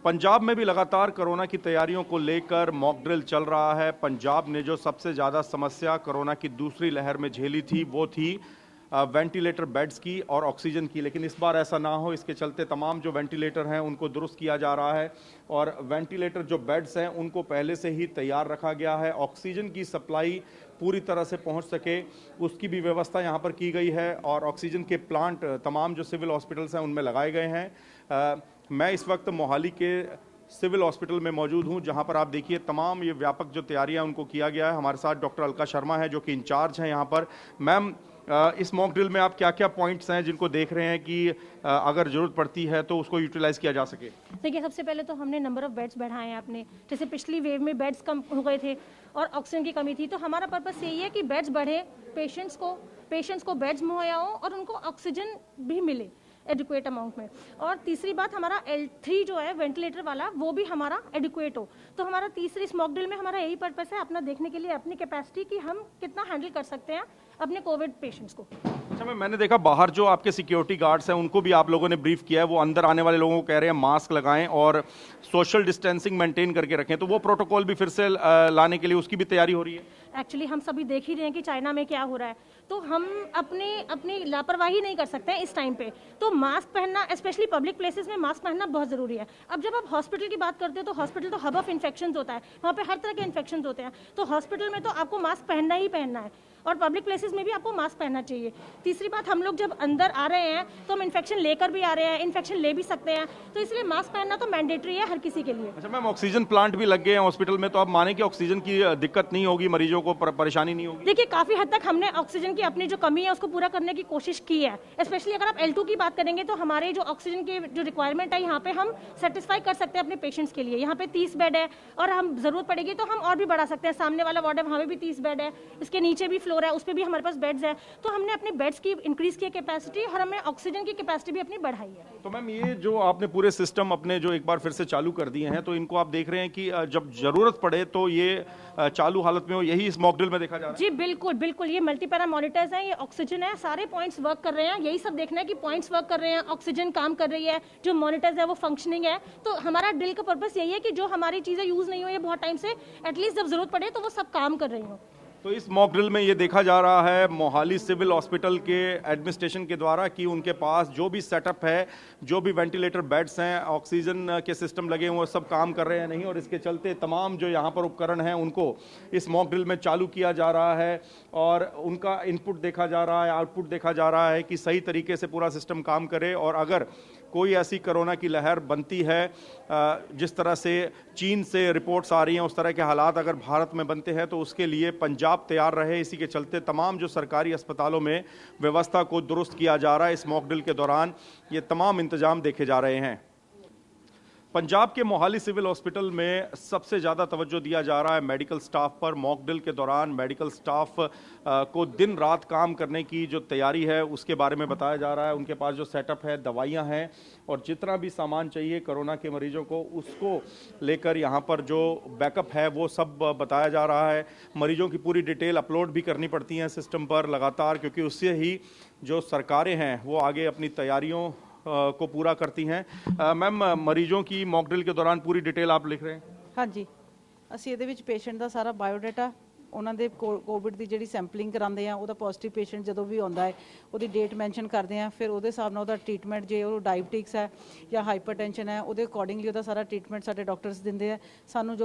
पंजाब में भी लगातार कोरोना की तैयारियों को लेकर मॉक ड्रिल चल रहा है। पंजाब ने जो सबसे ज़्यादा समस्या कोरोना की दूसरी लहर में झेली थी वो थी वेंटिलेटर बेड्स की और ऑक्सीजन की, लेकिन इस बार ऐसा ना हो, इसके चलते तमाम जो वेंटिलेटर हैं उनको दुरुस्त किया जा रहा है और वेंटिलेटर जो बेड्स हैं उनको पहले से ही तैयार रखा गया है। ऑक्सीजन की सप्लाई पूरी तरह से पहुंच सके उसकी भी व्यवस्था यहाँ पर की गई है और ऑक्सीजन के प्लांट तमाम जो सिविल हॉस्पिटल्स हैं उनमें लगाए गए हैं। मैं इस वक्त मोहाली के सिविल हॉस्पिटल में मौजूद हूं, जहां पर आप देखिए तमाम ये व्यापक जो तैयारियां उनको किया गया है। हमारे साथ डॉक्टर अलका शर्मा है जो कि इंचार्ज हैं यहाँ पर। मैम, इस मॉक ड्रिल में आप क्या क्या पॉइंट्स हैं जिनको देख रहे हैं कि अगर जरूरत पड़ती है तो उसको यूटिलाइज किया जा सके? देखिए, सबसे पहले तो हमने नंबर ऑफ बेड्स बढ़ाए हैं अपने, जैसे पिछली वेव में बेड्स कम हो गए थे और ऑक्सीजन की कमी थी, तो हमारा पर्पस यही है कि बेड्स बढ़े, पेशेंट्स को बेड्स मुहैया हो और उनको ऑक्सीजन भी मिले एडिक्वेट अमाउंट में। और तीसरी बात, हमारा L3 जो है वेंटिलेटर वाला वो भी हमारा एडिक्वेट हो। तो हमारा तीसरी स्मॉक ड्रिल में हमारा यही पर्पस है, अपना देखने के लिए अपनी कैपेसिटी कि हम कितना हैंडल कर सकते हैं अपने कोविड पेशेंट्स को। अच्छा मैंने देखा बाहर जो आपके सिक्योरिटी गार्ड्स हैं उनको भी आप लोगों ने ब्रीफ किया है, वो अंदर आने वाले लोगों को कह रहे हैं मास्क लगाएं और सोशल डिस्टेंसिंग मेंटेन करके रखें, तो वो प्रोटोकॉल भी फिर से लाने के लिए उसकी भी तैयारी हो रही है? एक्चुअली हम सभी देख ही रहे हैं कि चाइना में क्या हो रहा है, तो हम अपनी लापरवाही नहीं कर सकते हैं इस टाइम पे। तो मास्क पहनना, स्पेशली पब्लिक प्लेसेस में मास्क पहनना बहुत ज़रूरी है। अब जब आप हॉस्पिटल की बात करते हो तो हॉस्पिटल तो हब ऑफ इन्फेक्शन होता है, वहाँ पे हर तरह के इन्फेक्शन होते हैं, तो हॉस्पिटल में तो आपको मास्क पहनना ही पहनना है और पब्लिक प्लेसेस में भी आपको मास्क पहनना चाहिए। तीसरी बात, हम लोग जब अंदर आ रहे हैं तो हम इन्फेक्शन लेकर भी आ रहे हैं, इन्फेक्शन ले भी सकते हैं, तो इसलिए मास्क पहनना तो मैंडेटरी है हर किसी के लिए। अच्छा मैम, ऑक्सीजन प्लांट भी लग गए हैं हॉस्पिटल में, तो आप माने कि ऑक्सीजन की दिक्कत नहीं होगी, मरीजों को परेशानी नहीं होगी? देखिए, काफी हद तक हमने ऑक्सीजन की अपनी जो कमी है उसको पूरा करने की कोशिश की है। स्पेशली अगर आप L2 की बात करेंगे तो हमारे जो ऑक्सीजन की जो रिक्वायरमेंट है यहाँ पे हम सेटिस्फाई कर सकते हैं अपने पेशेंट्स के लिए। यहाँ पे 30 बेड है और हम जरूरत पड़ेगी तो हम और भी बढ़ा सकते हैं। सामने वाला वार्ड है, वहाँ पे भी 30 बेड है, इसके नीचे भी फ्लोर है, उस पर भी हमारे पास बेड्स है। तो हमने अपने बेड्स की इंक्रीज की कैपेसिटी और हमने ऑक्सीजन की कैपेसिटी भी अपनी बढ़ाई है। तो मैम, ये जो आपने पूरे सिस्टम अपने जो एक बार फिर से चालू कर दिए हैं, तो इनको आप देख रहे हैं कि जब जरूरत पड़े तो ये चालू हालत में हो, यही इस मॉक ड्रिल में देखा जा रहा है? जी बिल्कुल बिल्कुल, ये मल्टीपैरा मॉनिटर्स हैं, ये ऑक्सीजन है, सारे पॉइंट्स वर्क कर रहे हैं। यही सब देखना है कि पॉइंट्स वर्क कर रहे हैं, ऑक्सीजन काम कर रही है, जो मॉनिटर्स है वो फंक्शनिंग है। तो हमारा ड्रिल का पर्पस यही है कि जो हमारी चीजें यूज नहीं हुई है बहुत टाइम से, एटलीस्ट जब जरूरत पड़े तो वो सब काम कर रही हो। तो इस मॉक ड्रिल में ये देखा जा रहा है मोहाली सिविल हॉस्पिटल के एडमिनिस्ट्रेशन के द्वारा कि उनके पास जो भी सेटअप है, जो भी वेंटिलेटर बेड्स हैं, ऑक्सीजन के सिस्टम लगे हुए, सब काम कर रहे हैं नहीं, और इसके चलते तमाम जो यहाँ पर उपकरण हैं उनको इस मॉक ड्रिल में चालू किया जा रहा है और उनका इनपुट देखा जा रहा है, आउटपुट देखा जा रहा है कि सही तरीके से पूरा सिस्टम काम करे। और अगर कोई ऐसी कोरोना की लहर बनती है, जिस तरह से चीन से रिपोर्ट्स आ रही हैं, उस तरह के हालात अगर भारत में बनते हैं तो उसके लिए पंजाब तैयार रहे। इसी के चलते तमाम जो सरकारी अस्पतालों में व्यवस्था को दुरुस्त किया जा रहा है। इस मॉक ड्रिल के दौरान ये तमाम इंतजाम देखे जा रहे हैं। पंजाब के मोहाली सिविल हॉस्पिटल में सबसे ज़्यादा तवज्जो दिया जा रहा है मेडिकल स्टाफ पर। मॉक ड्रिल के दौरान मेडिकल स्टाफ को दिन रात काम करने की जो तैयारी है उसके बारे में बताया जा रहा है। उनके पास जो सेटअप है, दवाइयां हैं और जितना भी सामान चाहिए कोरोना के मरीजों को, उसको लेकर यहाँ पर जो बैकअप है वो सब बताया जा रहा है। मरीजों की पूरी डिटेल अपलोड भी करनी पड़ती हैं सिस्टम पर लगातार, क्योंकि उससे ही जो सरकारें हैं वो आगे अपनी तैयारियों को पूरा करती हैं। मैम, मरीजों की मॉक ड्रिल के दौरान पूरी डिटेल आप लिख रहे हैं? हाँ जी, ਅਸੀਂ ਇਹਦੇ ਵਿੱਚ ਪੇਸ਼ੈਂਟ ਦਾ ਸਾਰਾ ਬਾਇਓਡਾਟਾ, ਉਹਨਾਂ ਦੇ ਕੋਵਿਡ ਦੀ ਜਿਹੜੀ ਸੈਂਪਲਿੰਗ ਕਰਾਉਂਦੇ ਆ, ਉਹਦਾ ਪੋਜ਼ਿਟਿਵ ਪੇਸ਼ੈਂਟ ਜਦੋਂ ਵੀ ਆਉਂਦਾ ਹੈ ਉਹਦੀ ਡੇਟ ਮੈਂਸ਼ਨ ਕਰਦੇ ਆ, ਫਿਰ ਉਹਦੇ ਹਿਸਾਬ ਨਾਲ ਉਹਦਾ ਟ੍ਰੀਟਮੈਂਟ, ਜੇ ਉਹ ਡਾਇਬਟਿਕਸ ਹੈ ਜਾਂ ਹਾਈਪਰਟੈਂਸ਼ਨ ਹੈ ਉਹਦੇ ਅਕੋਰਡਿੰਗਲੀ ਉਹਦਾ ਸਾਰਾ ਟ੍ਰੀਟਮੈਂਟ ਸਾਡੇ ਡਾਕਟਰਸ ਦਿੰਦੇ ਆ। ਸਾਨੂੰ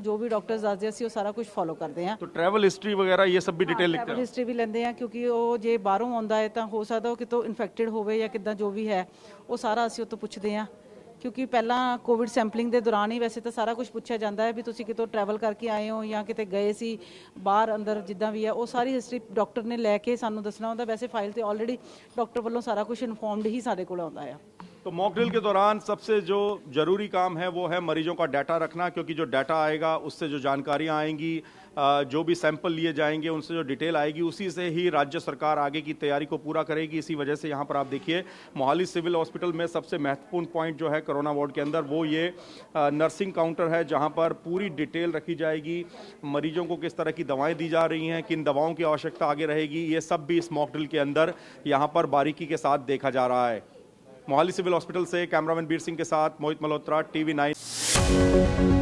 ਜੋ ਵੀ ਡਾਕਟਰਸ ਦੱਸਦੇ ਅਸੀਂ ਉਹ ਸਾਰਾ ਕੁਝ ਫੋਲੋ ਕਰਦੇ ਆ। तो ट्रैवल हिस्ट्री वगैरह ये सब भी डिटेल लिखते ਟਰੈਵਲ हैं? ਹਿਸਟਰੀ ਵੀ ਲੈਂਦੇ ਆ, ਕਿਉਂਕਿ ਉਹ ਜੇ ਬਾਹਰੋਂ ਆਉਂਦਾ ਹੈ ਤਾਂ ਹੋ ਸਕਦਾ ਉਹ ਕਿਤੋਂ ਇਨਫੈਕਟਡ ਹੋਵੇ ਜਾਂ ਕਿੱਦਾਂ, ਜੋ ਵੀ ਹੈ ਉਹ ਸਾਰਾ ਅਸੀਂ ਉਹ ਤੋਂ ਪੁੱਛਦੇ ਆ। ਕਿਉਂਕਿ ਪਹਿਲਾਂ ਕੋਵਿਡ ਸੈਂਪਲਿੰਗ ਦੇ ਦੌਰਾਨ ਹੀ ਵੈਸੇ ਤਾਂ ਸਾਰਾ ਕੁਝ ਪੁੱਛਿਆ ਜਾਂਦਾ ਹੈ ਵੀ ਤੁਸੀਂ ਕਿਤੋਂ ਟਰੈਵਲ ਕਰਕੇ ਆਏ ਹੋ ਜਾਂ ਕਿਤੇ ਗਏ ਸੀ ਬਾਹਰ ਅੰਦਰ, ਜਿੱਦਾਂ ਵੀ ਹੈ ਉਹ ਸਾਰੀ ਹਿਸਟਰੀ ਡਾਕਟਰ ਨੇ ਲੈ ਕੇ ਸਾਨੂੰ ਦੱਸਣਾ ਹੁੰਦਾ। ਵੈਸੇ ਫਾਈਲ ਤੇ ਆਲਰੇਡੀ ਡਾਕਟਰ ਵੱਲੋਂ ਸਾਰਾ ਕੁਝ ਇਨਫੋਰਮਡ ਹੀ ਸਾਡੇ ਕੋਲ ਆਉਂਦਾ ਆ। तो मॉक ड्रिल के दौरान सबसे जो जरूरी काम है वो है मरीजों का डाटा रखना, क्योंकि जो डाटा आएगा उससे जो जानकारियां आएंगी, जो भी सैंपल लिए जाएंगे उनसे जो डिटेल आएगी, उसी से ही राज्य सरकार आगे की तैयारी को पूरा करेगी। इसी वजह से यहाँ पर आप देखिए मोहाली सिविल हॉस्पिटल में सबसे महत्वपूर्ण पॉइंट जो है कोरोना वार्ड के अंदर वो ये नर्सिंग काउंटर है, जहाँ पर पूरी डिटेल रखी जाएगी। मरीजों को किस तरह की दवाएँ दी जा रही हैं, किन दवाओं की आवश्यकता आगे रहेगी, ये सब भी इस मॉक ड्रिल के अंदर यहाँ पर बारीकी के साथ देखा जा रहा है। मोहाली सिविल हॉस्पिटल से कैमरामैन बीर सिंह के साथ मोहित मल्होत्रा, TV9।